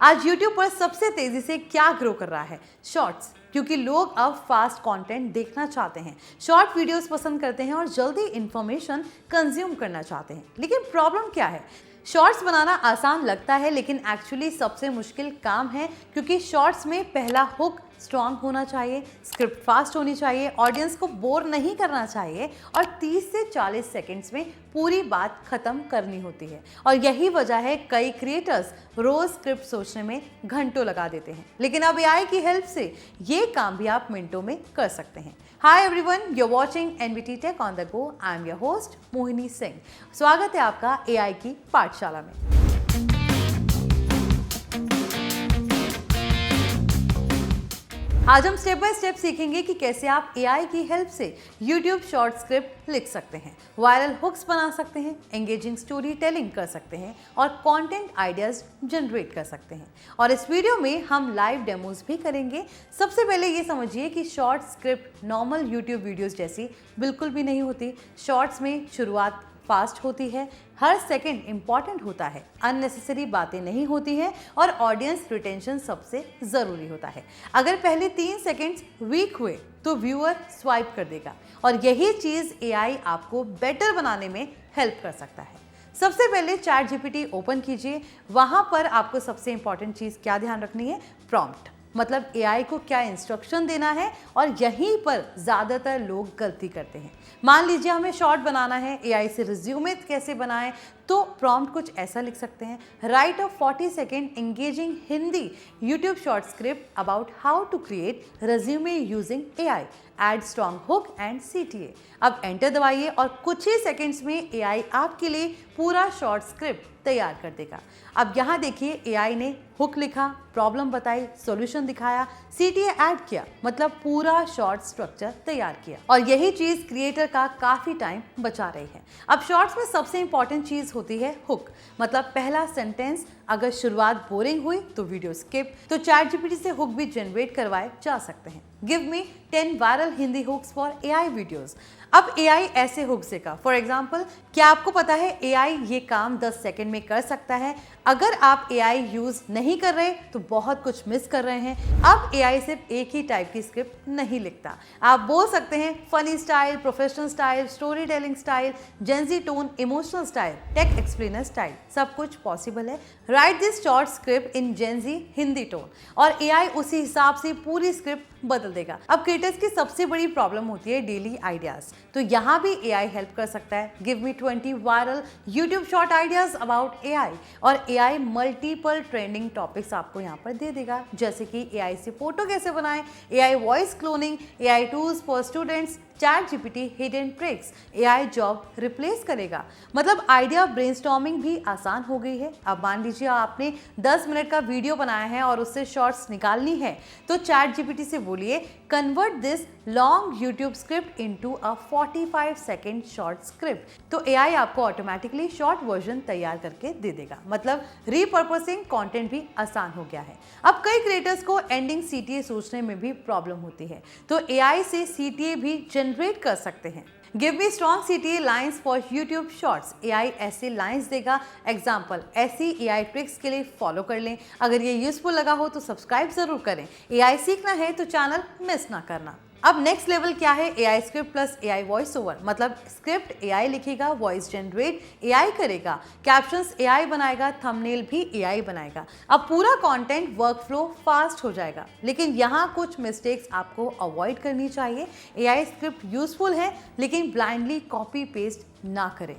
आज YouTube पर सबसे तेजी से क्या ग्रो कर रहा है? शॉर्ट्स, क्योंकि लोग अब फास्ट कंटेंट देखना चाहते हैं, शॉर्ट वीडियोस पसंद करते हैं और जल्दी इंफॉर्मेशन कंज्यूम करना चाहते हैं। लेकिन प्रॉब्लम क्या है? शॉर्ट्स बनाना आसान लगता है लेकिन एक्चुअली सबसे मुश्किल काम है, क्योंकि शॉर्ट्स में पहला हुक स्ट्रॉन्ग होना चाहिए, स्क्रिप्ट फास्ट होनी चाहिए, ऑडियंस को बोर नहीं करना चाहिए और 30 से 40 सेकंड्स में पूरी बात खत्म करनी होती है। और यही वजह है कई क्रिएटर्स रोज स्क्रिप्ट सोचने में घंटों लगा देते हैं, लेकिन अब एआई की हेल्प से ये काम भी आप मिनटों में कर सकते हैं। Hi everyone, you are watching NBT tech on the go. I am your host Mohini Singh. स्वागत है आपका एआई की पाठशाला में। आज हम स्टेप बाय स्टेप सीखेंगे कि कैसे आप एआई की हेल्प से YouTube शॉर्ट स्क्रिप्ट लिख सकते हैं, वायरल हुक्स बना सकते हैं, एंगेजिंग स्टोरी टेलिंग कर सकते हैं और कंटेंट आइडियाज जनरेट कर सकते हैं। और इस वीडियो में हम लाइव डेमोज भी करेंगे। सबसे पहले ये समझिए कि short script normal YouTube videos जैसी बिल्कुल भी नहीं होती। शॉर्ट्स में शुरुआत फास्ट होती है, हर सेकंड इंपॉर्टेंट होता है, अननेसेसरी बातें नहीं होती हैं और ऑडियंस रिटेंशन सबसे ज़रूरी होता है। अगर पहले 3 सेकंड्स वीक हुए तो व्यूअर स्वाइप कर देगा और यही चीज़ एआई आपको बेटर बनाने में हेल्प कर सकता है। सबसे पहले चैट जीपीटी ओपन कीजिए। वहाँ पर आपको सबसे इंपॉर्टेंट चीज़ क्या ध्यान रखनी है? प्रॉम्प्ट, मतलब एआई को क्या इंस्ट्रक्शन देना है, और यहीं पर ज़्यादातर लोग गलती करते हैं। मान लीजिए हमें शॉर्ट बनाना है, एआई से रिज्यूमे कैसे बनाएं, तो प्रॉम्प्ट कुछ ऐसा लिख सकते हैं: write a 40 second engaging Hindi YouTube short script about how to create resume using AI, add strong hook and CTA. अब एंटर दबाइए और कुछ ही सेकेंड्स में एआई आपके लिए पूरा शॉर्ट स्क्रिप्ट तैयार कर देगा। अब यहाँ देखिए, एआई ने हुक लिखा, प्रॉब्लम बताई, सॉल्यूशन दिखाया, सीटीए ऐड किया, मतलब पूरा शॉर्ट स्ट्रक्चर तैयार किया। और यही चीज क्रिएटर का काफी टाइम बचा रही है। अब शॉर्ट्स में सबसे इंपॉर्टेंट चीज होती है हुक, मतलब पहला सेंटेंस। अगर शुरुआत बोरिंग हुई तो वीडियो स्किप, तो चैट जीपीटी से हुक भी जनरेट करवाए जा सकते हैं। Give me 10 viral Hindi hooks for AI videos. अब एआई ऐसे हुक्स देगा। फॉर एग्जाम्पल, क्या आपको पता है एआई ये काम 10 सेकंड में कर सकता है? अगर आप एआई यूज नहीं कर रहे तो बहुत कुछ मिस कर रहे हैं। अब एआई सिर्फ एक ही टाइप की स्क्रिप्ट नहीं लिखता। आप बोल सकते हैं funny style, professional style, story telling style, Gen Z tone, emotional style, tech explainer style, सब कुछ पॉसिबल है। Write this short script in Gen Z Hindi tone, और एआई उसी हिसाब से पूरी स्क्रिप्ट बदल देगा। अब क्रिएटर्स की सबसे बड़ी प्रॉब्लम होती है डेली आइडियाज, तो यहाँ भी एआई हेल्प कर सकता है। Give me 20 viral YouTube short ideas about AI, और एआई मल्टीपल ट्रेंडिंग टॉपिक्स आपको यहाँ पर दे देगा, जैसे कि एआई से फोटो कैसे बनाएं, AI voice cloning, AI tools for students, chat GPT hidden tricks, AI job replace करेगा। मतलब आइडिया ब्रेनस्टॉर्मिंग भी आसान हो गई है। अब मान लीजिए आपने 10 मिनट का वीडियो बनाया है और उससे शॉर्ट्स निकालनी है, तो चैट जीपीटी से बोलिए convert this long YouTube script into a 45 second short script, तो एआई आपको ऑटोमेटिकली शॉर्ट वर्जन तैयार करके दे देगा। मतलब रीपर्पसिंग कंटेंट भी आसान हो गया है। अब कई क्रिएटर्स को एंडिंग सीटीए सोचने में भी प्रॉब्लम होती है, तो एआई से सीटीए भी जनरेट कर सकते हैं। Give me strong CTA lines for YouTube shorts, AI ऐसे लाइन्स देगा। एग्जाम्पल, ऐसी एआई ट्रिक्स के लिए फॉलो कर लें। अगर ये यूजफुल लगा हो तो सब्सक्राइब जरूर करें। एआई सीखना है तो चैनल मिस ना करना। अब नेक्स्ट लेवल क्या है? AI script plus AI voice over, मतलब स्क्रिप्ट एआई लिखेगा, वॉइस जनरेट एआई करेगा, कैप्शंस एआई बनाएगा, थंबनेल भी एआई बनाएगा। अब पूरा कंटेंट वर्कफ्लो फास्ट हो जाएगा। लेकिन यहाँ कुछ मिस्टेक्स आपको अवॉइड करनी चाहिए। एआई स्क्रिप्ट यूजफुल है, लेकिन ब्लाइंडली कॉपी पेस्ट ना करें,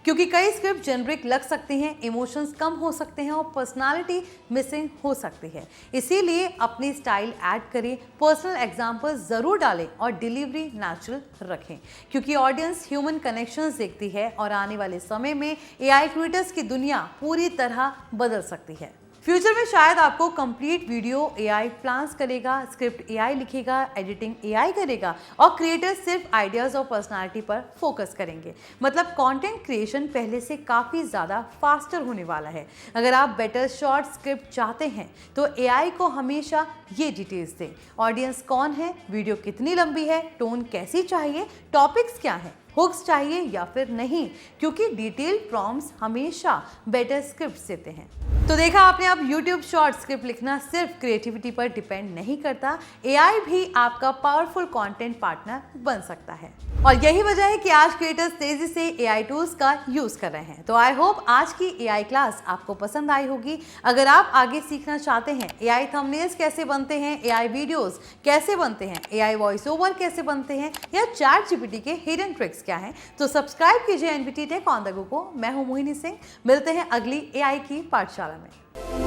क्योंकि कई स्क्रिप्ट जेनरिक लग सकती हैं, इमोशंस कम हो सकते हैं और पर्सनालिटी मिसिंग हो सकती है। इसीलिए अपनी स्टाइल ऐड करें, पर्सनल एग्जांपल्स जरूर डालें और डिलीवरी नेचुरल रखें, क्योंकि ऑडियंस ह्यूमन कनेक्शंस देखती है और आने वाले समय में एआई क्रिएटर्स की दुनिया पूरी तरह बदल सकती है। फ्यूचर में शायद आपको कंप्लीट वीडियो एआई प्लान्स करेगा, स्क्रिप्ट एआई लिखेगा, एडिटिंग एआई करेगा और क्रिएटर्स सिर्फ आइडियाज और पर्सनालिटी पर फोकस करेंगे। मतलब कंटेंट क्रिएशन पहले से काफ़ी ज़्यादा फास्टर होने वाला है। अगर आप बेटर शॉर्ट स्क्रिप्ट चाहते हैं तो एआई को हमेशा ये डिटेल्स दें: ऑडियंस कौन है, वीडियो कितनी लंबी है, टोन कैसी चाहिए, टॉपिक्स क्या है, हुक्स चाहिए या फिर नहीं, क्योंकि डिटेल प्रॉम्प्ट्स हमेशा बेटर स्क्रिप्ट देते हैं। तो देखा आपने, अब YouTube शॉर्ट स्क्रिप्ट लिखना सिर्फ क्रिएटिविटी पर डिपेंड नहीं करता, AI भी आपका पावरफुल कंटेंट पार्टनर बन सकता है। और यही वजह है कि आज क्रिएटर्स तेजी से AI टूल्स का यूज कर रहे हैं। तो आई होप आज की AI क्लास आपको पसंद आई होगी। अगर आप आगे सीखना चाहते हैं AI थंबनेल्स कैसे बनते हैं, AI वीडियोस कैसे बनते हैं, AI वॉइस ओवर कैसे बनते हैं, या ChatGPT के हिडन ट्रिक्स क्या हैं, तो सब्सक्राइब कीजिए NBT tech on the go को। मैं हूं मोहिनी सिंह, मिलते हैं अगली AI की पाठशाला में।